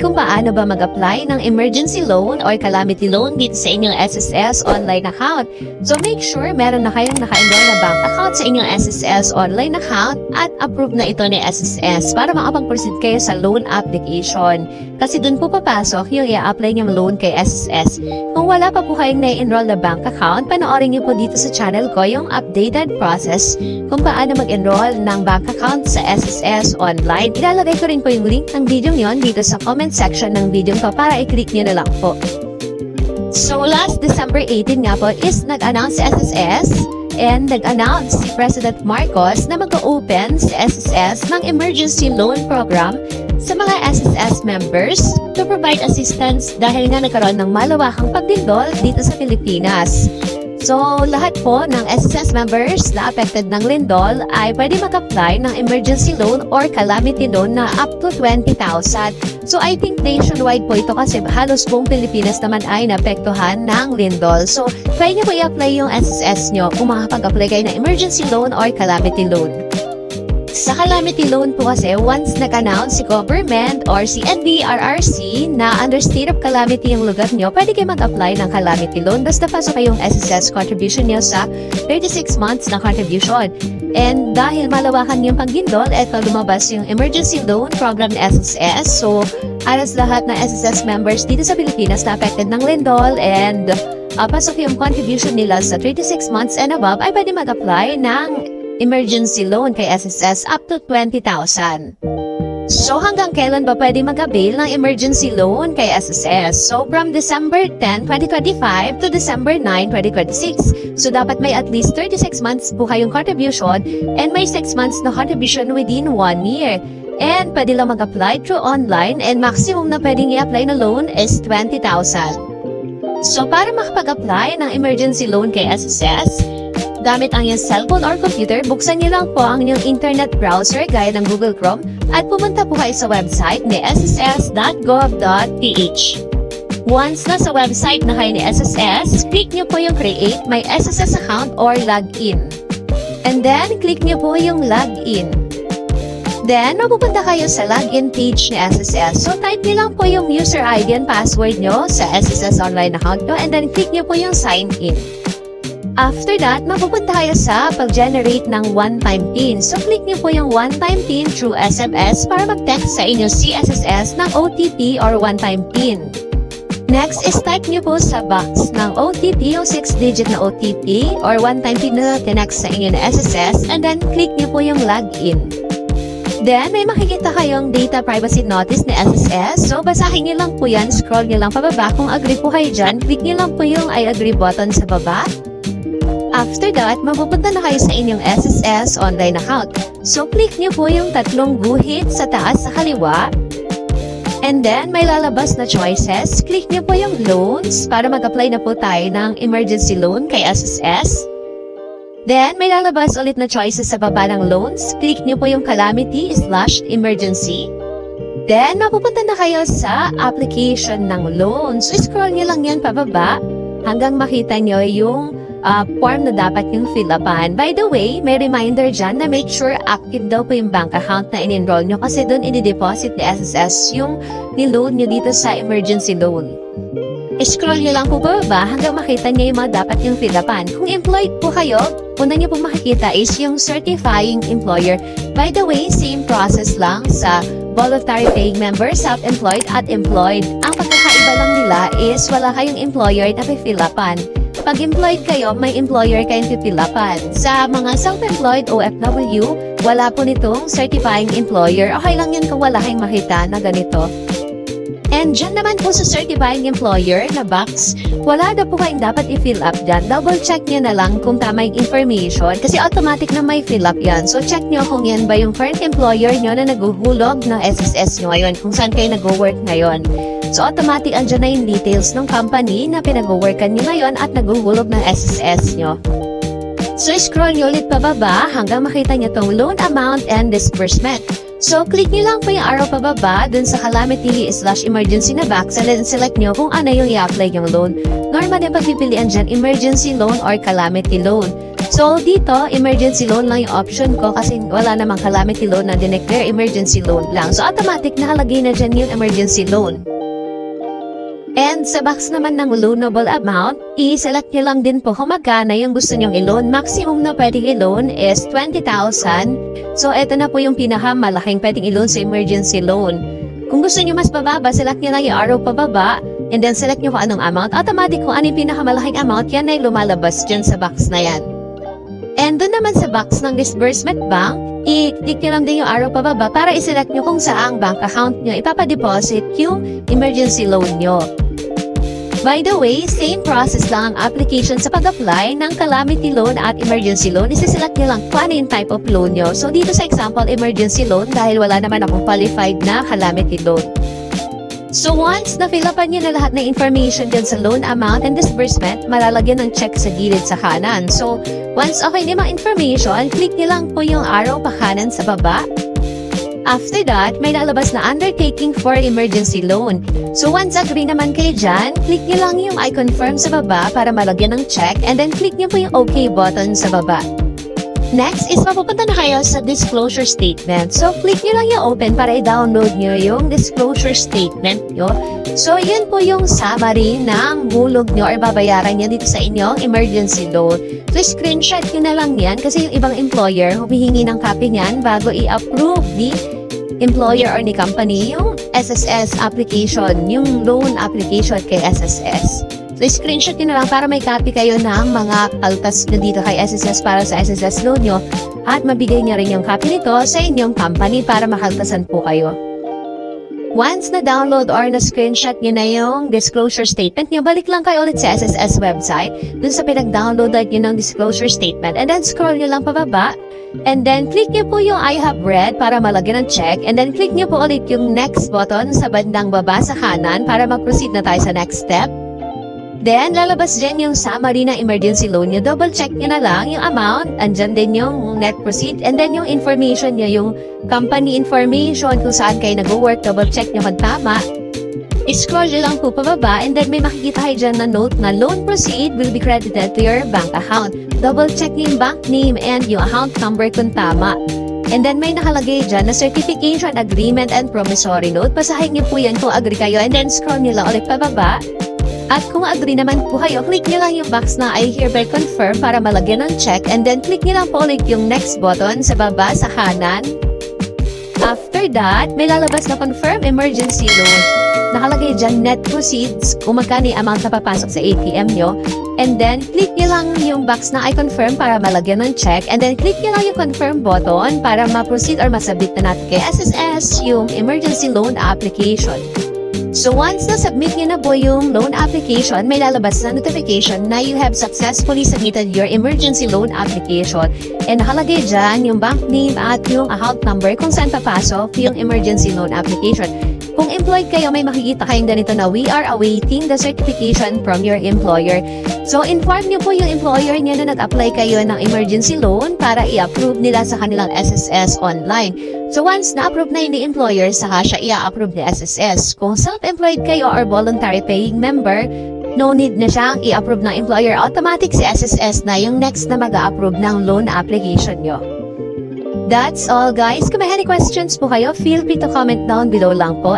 kung paano ba mag-apply ng emergency loan or calamity loan dito sa inyong SSS online account. So make sure meron na kayong naka-enroll na bank account sa inyong SSS online account at approved na ito ni SSS para makapag-proceed kayo sa loan application. Kasi dun po papasok yung i-apply niyong loan kay SSS. Kung wala pa po kayong na-enroll na bank account, panoorin niyo po dito sa channel ko yung updated process kung paano mag-enroll ng bank account sa SSS online. Ilalagay ko rin po yung link ng video yon dito sa comment section ng video ko para i-click nyo na lang po. So last December 18 nga po is nag-announce si SSS and nag-announce si President Marcos na mag-open si SSS ng Emergency Loan Program sa mga SSS members to provide assistance dahil nga nagkaroon ng malawakang pagdindol dito sa Pilipinas. So, lahat po ng SSS members na affected ng lindol ay pwede mag-apply ng emergency loan or calamity loan na up to 20,000. So, I think nationwide po ito kasi halos buong Pilipinas naman ay naapektuhan ng lindol. So, try nyo po i-apply yung SSS nyo kung makapag-apply kayo ng emergency loan or calamity loan. Sa calamity loan po kasi, once nag-announce si government or si NBRRC na under state of calamity yung lugar nyo, pwede kayo mag-apply ng calamity loan. Basta pasok kayong SSS contribution nyo sa 36 months na contribution. And dahil malawakan yung pagdindol, eto lumabas yung emergency loan program ng SSS. So, alas lahat ng SSS members dito sa Pilipinas na affected ng lindol and pasok yung contribution nila sa 36 months and above, ay pwede mag-apply ng emergency loan kay SSS up to 20,000. So hanggang kailan ba pwede mag-avail ng emergency loan kay SSS? So from December 10, 2025 to December 9, 2026. So dapat may at least 36 months po kayong contribution and may 6 months na contribution within 1 year. And pwede lang mag-apply through online and maximum na pwedeng i-apply na loan is 20,000. So para makapag-apply ng emergency loan kay SSS, gamit ang iyong cellphone or computer, buksan niyo lang po ang inyong internet browser gaya ng Google Chrome at pumunta po kayo sa website ni sss.gov.ph. Once na sa website na kayo ni SSS, click niyo po yung Create My SSS Account or Login. And then, click niyo po yung Login. Then, mapupunta kayo sa login page ni SSS. So, type niyo lang po yung user ID and password niyo sa SSS online account niyo and then click niyo po yung Sign In. After that, mapupunta kayo sa pag-generate ng one-time PIN. So, click niyo po yung one-time PIN through SMS para mag-text sa inyo si SSS ng OTP or one-time PIN. Next is type niyo po sa box ng OTP yung 6-digit na OTP or one-time PIN na tinext sa inyo na SSS and then click niyo po yung login. Then, may makikita kayong data privacy notice ni SSS. So, basahin niyo lang po yan, scroll niyo lang pababa. Kung agree po kayo dyan, click niyo lang po yung I agree button sa baba. After that, mapupunta na kayo sa inyong SSS online account. So, click niyo po yung tatlong guhit sa taas sa kaliwa. And then, may lalabas na choices. Click niyo po yung loans para mag-apply na po tayo ng emergency loan kay SSS. Then, may lalabas ulit na choices sa baba ng loans. Click niyo po yung calamity/emergency. Then, mapupunta na kayo sa application ng loan. So, scroll niyo lang yan pababa hanggang makita niyo yung form na dapat yung fill upan. By the way, may reminder dyan na make sure active daw po yung bank account na in-enroll nyo kasi doon i-deposit ni SSS yung niload nyo dito sa emergency loan. Scroll nyo lang po baba hanggang makita nyo yung mga dapat yung fill upan. Kung employed po kayo, una nyo po makikita is yung certifying employer. By the way, same process lang sa voluntary paying member, self-employed at employed. Ang pagkakaiba lang nila is wala kayong employer na fill upan. Pag employed kayo, may employer kayong pipilapan. Sa mga self-employed OFW, wala po nitong certifying employer. Okay lang yan kung wala kayong makita na ganito. And dyan naman po sa certifying employer na box, wala na po kayong dapat i-fill up dyan. Double check nyo na lang kung tama yung information kasi automatic na may fill up yan. So check nyo kung yan ba yung current employer nyo na naguhulog ng SSS nyo ngayon, kung saan kayo nag-work ngayon. So automatic andyan na yung details ng company na pinag-workan nyo ngayon at naguhulog ng SSS nyo. So scroll nyo ulit pababa hanggang makita nyo tong loan amount and disbursement. So, click nyo lang po yung arrow pababa dun sa calamity/emergency na box and then select nyo kung ano yung i-apply yung loan. Normally, pagpipilian dyan, emergency loan or calamity loan. So, dito, emergency loan lang yung option ko kasi wala namang calamity loan na dineclare emergency loan lang. So, automatic nakalagay na dyan yung emergency loan. And sa box naman ng loanable amount, i-select nyo lang din po kung magkano yung gusto nyong i-loan. Maximum na pwedeng i-loan is 20,000. So, ito na po yung pinakamalaking pwedeng i-loan sa emergency loan. Kung gusto nyo mas bababa, select nyo lang yung arrow pababa, and then select nyo kung anong amount. Automatic kung ano yung pinakamalaking amount, yan ay lumalabas dyan sa box na yan. And doon naman sa box ng disbursement bank, i-click nyo lang din yung arrow pababa para i-select nyo kung saang bank account nyo ipapadeposit yung emergency loan nyo. By the way, same process lang ang application sa pag-apply ng calamity loan at emergency loan. Isi-select nyo lang kung ano yung type of loan nyo. So dito sa example, emergency loan dahil wala naman akong qualified na calamity loan. So once na-fill upan nyo na lahat ng information dyan sa loan amount and disbursement, malalagyan ng check sa gilid sa kanan. So once okay na yung mga information, click nyo lang po yung arrow pa kanan sa baba. After that, may lalabas na undertaking for emergency loan. So once agree naman kayo dyan, click nyo lang yung I confirm sa baba para malagyan ng check and then click nyo po yung OK button sa baba. Next is mapupunta na kayo sa disclosure statement. So, click nyo lang yung open para i-download nyo yung disclosure statement nyo. So, yun po yung summary ng hulog nyo or babayaran nyo dito sa inyong emergency loan. So, screenshot nyo na lang yan kasi yung ibang employer humihingi ng copy niyan bago i-approve ni employer or ni company yung SSS application, yung loan application kay SSS. So, screenshot nyo na lang para may copy kayo ng mga kaltas na dito kay SSS para sa SSS loan nyo at mabigay nyo rin yung copy nito sa inyong company para makaltasan po kayo. Once na-download or na-screenshot nyo na yung disclosure statement nyo, balik lang kayo ulit sa SSS website dun sa pinag-downloadan nyo ng disclosure statement and then scroll nyo lang pababa and then click nyo po yung I have read para malagyan ng check and then click nyo po ulit yung next button sa bandang baba sa kanan para mag-proceed na tayo sa next step. Then, lalabas dyan yung summary ng emergency loan nyo. Double check nyo na lang yung amount. Andyan din yung net proceed. And then yung information nyo, yung company information kung saan kayo nag-work. Double check nyo kung tama. I-scroll nyo lang po pababa. And then may makikita kayo dyan na note na loan proceed will be credited to your bank account. Double check nyo yung bank name and yung account number kung tama. And then may nakalagay dyan na certification, agreement, and promissory note. Basahin nyo po yan kung agree kayo. And then scroll nyo lang ulit pababa. At kung agree naman po kayo, click nyo lang yung box na I hereby confirm para malagyan ng check and then click nyo lang po ulit yung next button sa baba sa kanan. After that, may lalabas na confirm emergency loan. Nakalagay dyan net proceeds kung magkano yung amount na papasok sa ATM nyo. And then, click nyo lang yung box na I confirm para malagyan ng check. And then, click nyo lang yung confirm button para ma-proceed or masubmit na natin kay SSS yung emergency loan application. So once na-submit nyo na po yung loan application, may lalabas na notification na you have successfully submitted your emergency loan application. And nakalagay dyan yung bank name at yung account number kung saan papasok yung emergency loan application. Kung employed kayo, may makikita kayong ganito na we are awaiting the certification from your employer. So inform nyo po yung employer nyo na nag-apply kayo ng emergency loan para i-approve nila sa kanilang SSS online. So once na-approve na yung employer, saka siya i-approve ni SSS. Kung self-employed kayo or voluntary paying member, no need na siyang i-approve ng employer. Automatic si SSS na yung next na mag-a-approve ng loan application nyo. That's all guys. Kung may any questions po kayo, feel free to comment down below lang po.